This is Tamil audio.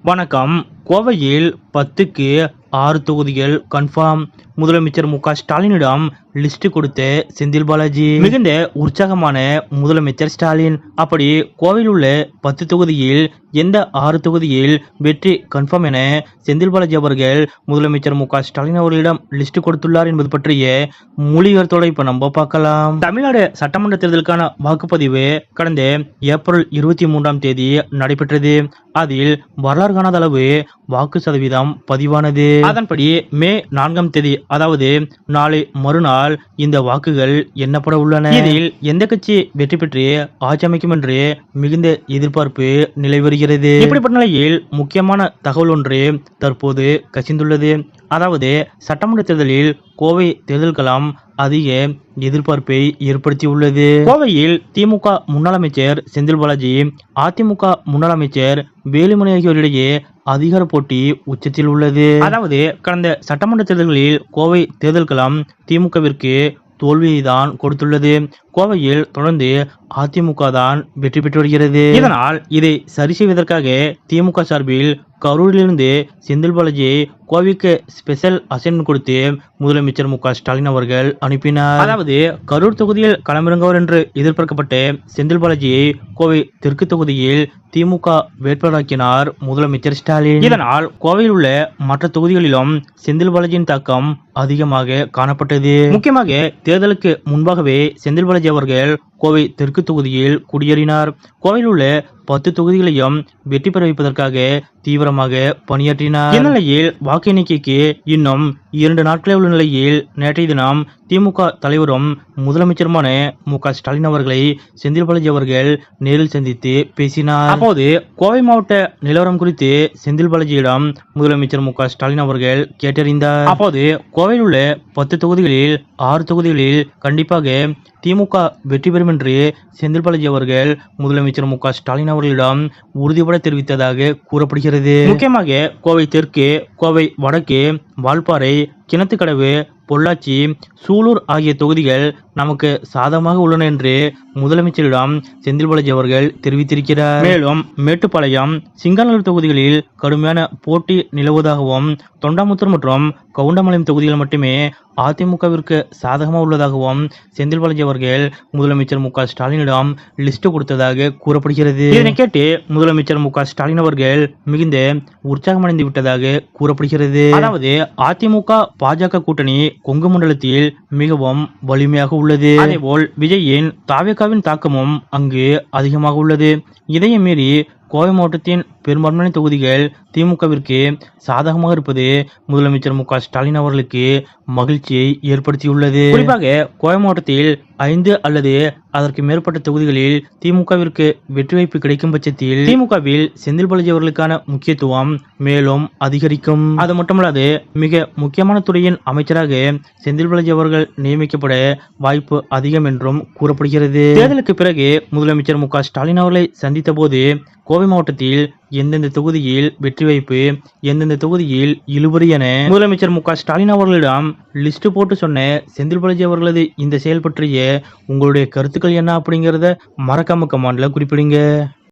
வணக்கம். கோவையில் 10க்கு 6 தொகுதிகள் கன்ஃபார்ம். முதலமைச்சர் மு.க.ஸ்டாலினிடம் லிஸ்ட் கொடுத்த செந்தில் பாலாஜி. மிகுந்த உற்சாகமான முதலமைச்சர் ஸ்டாலின். அப்படி கோவையில் உள்ள 10 தொகுதியில் எந்த 6 தொகுதியில் வெற்றி கன்ஃபார்ம் என செந்தில் பாலாஜி அவர்கள் முதலமைச்சர் மு.க.ஸ்டாலின் அவர்களிடம் லிஸ்ட் கொடுத்துள்ளார் என்பது பற்றிய மொழிகருத்தோட இப்ப நம்ம பார்க்கலாம். தமிழ்நாடு சட்டமன்ற தேர்தலுக்கான வாக்குப்பதிவு கடந்த ஏப்ரல் 23ஆம் தேதி நடைபெற்றது. அதில் வரலாறு காணாத அளவு வாக்கு சதவீதம் பதிவானது. அதன்படி மே 4ஆம் தேதி, அதாவது நாளை மறுநாள் இந்த வாக்குகள் எண்ணப்பட உள்ளன. இதில் எந்த கட்சி வெற்றி பெற்று ஆட்சி அமைக்கும் என்று மிகுந்த எதிர்பார்ப்பு நிலை வருகிறது. இப்படிப்பட்ட நிலையில் முக்கியமான தகவல் ஒன்று தற்போது கசிந்துள்ளது. அதாவது சட்டமன்ற தேர்தலில் கோவை தேர்தல் களம் அதிக எதிர்பார்ப்பை ஏற்படுத்தியுள்ளது. கோவையில் திமுக முன்னாள் அமைச்சர் செந்தில் பாலாஜி, அதிமுக முன்னாள் அமைச்சர் வேலுமணி ஆகியோரிடையே அதிகார போட்டி உச்சத்தில் உள்ளது. அதாவது கடந்த சட்டமன்ற தேர்தல்களில் கோவை தேர்தல் களம் திமுகவிற்கு தோல்வியை தான் கொடுத்துள்ளது. கோவையில் தொடர்ந்து அதிமுக தான் வெற்றி பெற்று வருகிறது. இதனால் இதை சரி செய்வதற்காக திமுக சார்பில் கரூரிலிருந்து செந்தில் பாலாஜியை கோவைக்கு ஸ்பெஷல் அசைன்மெண்ட் கொடுத்து முதலமைச்சர் மு.க.ஸ்டாலின் அவர்கள் அனுப்பினார். அதாவது கரூர் தொகுதியில் களமிறங்குவர் என்று எதிர்பார்க்கப்பட்ட செந்தில் பாலாஜியை கோவை தெற்கு தொகுதியில் திமுக வேட்பாளராக்கினார் முதலமைச்சர் ஸ்டாலின். இதனால் கோவையில் உள்ள மற்ற தொகுதிகளிலும் செந்தில் பாலாஜியின் தாக்கம் அதிகமாக காணப்பட்டது. முக்கியமாக தேர்தலுக்கு முன்பாகவே செந்தில் பாலாஜி அவர்கள் கோவை தெற்கு தொகுதியில் குடியேறினார். கோவையில் உள்ள 10 தொகுதிகளையும் வெற்றி பெற வைப்பதற்காக தீவிரமாக பணியாற்றினார். இந்நிலையில் வாக்கு எண்ணிக்கைக்கு இன்னும் 2 நாட்களே உள்ள நிலையில் நேற்றைய தினம் திமுக தலைவரும் முதலமைச்சருமான மு.க.ஸ்டாலின் அவர்களை செந்தில் பாலாஜி அவர்கள் நேரில் சந்தித்து பேசினார். அப்போது கோவை மாவட்ட நிலவரம் குறித்து செந்தில் பாலாஜியிடம் முதலமைச்சர் மு.க.ஸ்டாலின் அவர்கள் கேட்டறிந்தார். அப்போது கோவையில் உள்ள 10 தொகுதிகளில் 6 தொகுதிகளில் கண்டிப்பாக திமுக வெற்றி பெறும் என்று செந்தில் பாலாஜி அவர்கள் முதலமைச்சர் மு.க.ஸ்டாலின் அவர்களிடம் உறுதிபட தெரிவித்ததாக கூறப்படுகிறது. முக்கியமாக கோவை தெற்கு, கோவை வடக்கு, வால்பாறை, கிணத்துக்கடவு, பொள்ளாச்சி, சூலூர் ஆகிய தொகுதிகள் நமக்கு சாதகமாக உள்ளன என்று முதலமைச்சரிடம் செந்தில் பாலாஜி அவர்கள் தெரிவித்திருக்கிறார். மேலும் மேட்டுப்பாளையம், சிங்காநல்லூர் தொகுதிகளில் கடுமையான போட்டி நிலவுவதாகவும், தொண்டாமுத்தூர் மற்றும் கவுண்டமலையம் தொகுதிகள் மட்டுமே அதிமுகவிற்கு சாதகமாக உள்ளதாகவும் செந்தில் பாலாஜி அவர்கள் முதலமைச்சர் மு.க.ஸ்டாலினிடம் லிஸ்ட் கொடுத்ததாக கூறப்படுகிறது. இதனை கேட்டு முதலமைச்சர் மு.க.ஸ்டாலின் அவர்கள் மிகுந்த உற்சாகமடைந்து விட்டதாக கூறப்படுகிறது. அதாவது அதிமுக பாஜக கூட்டணி கொங்கு மண்டலத்தில் மிகவும் வலிமையாக உள்ளது. அதேபோல் விஜயின் தாவேகாவின் தாக்கமும் அங்கு அதிகமாக உள்ளது. இதையும் மீறி கோவை மாவட்டத்தின் பெரும்பான்மையான தொகுதிகள் திமுகவிற்கு சாதகமாக இருப்பது முதலமைச்சர் மு.க.ஸ்டாலின் அவர்களுக்கு மகிழ்ச்சியை ஏற்படுத்தியுள்ளது. குறிப்பாக கோவை மாவட்டத்தில் 5 அல்லது அதற்கு மேற்பட்ட தொகுதிகளில் திமுகவிற்கு வெற்றி வாய்ப்பு கிடைக்கும் பட்சத்தில் திமுகவில் செந்தில் பாலாஜி அவர்களுக்கான முக்கியத்துவம் மேலும் அதிகரிக்கும். அது மட்டுமல்லாது மிக முக்கியமான துறையின் அமைச்சராக செந்தில் பாலாஜி அவர்கள் நியமிக்கப்பட வாய்ப்பு அதிகம் என்றும் கூறப்படுகிறது. தேர்தலுக்கு பிறகு முதலமைச்சர் மு.க.ஸ்டாலின் அவர்களை சந்தித்த போது கோவை மாவட்டத்தில் எந்தெந்த தொகுதியில் வெற்றி வாய்ப்பு, எந்தெந்த தொகுதியில் இழுபறி என முதலமைச்சர் மு.க.ஸ்டாலின் அவர்களிடம் லிஸ்ட் போட்டு சொன்ன செந்தில் பாலாஜி அவர்களது இந்த செயல் பற்றிய உங்களுடைய கருத்துக்கள் என்ன அப்படிங்கறத மறக்காம கமெண்ட்ல குறிப்பிடுங்க.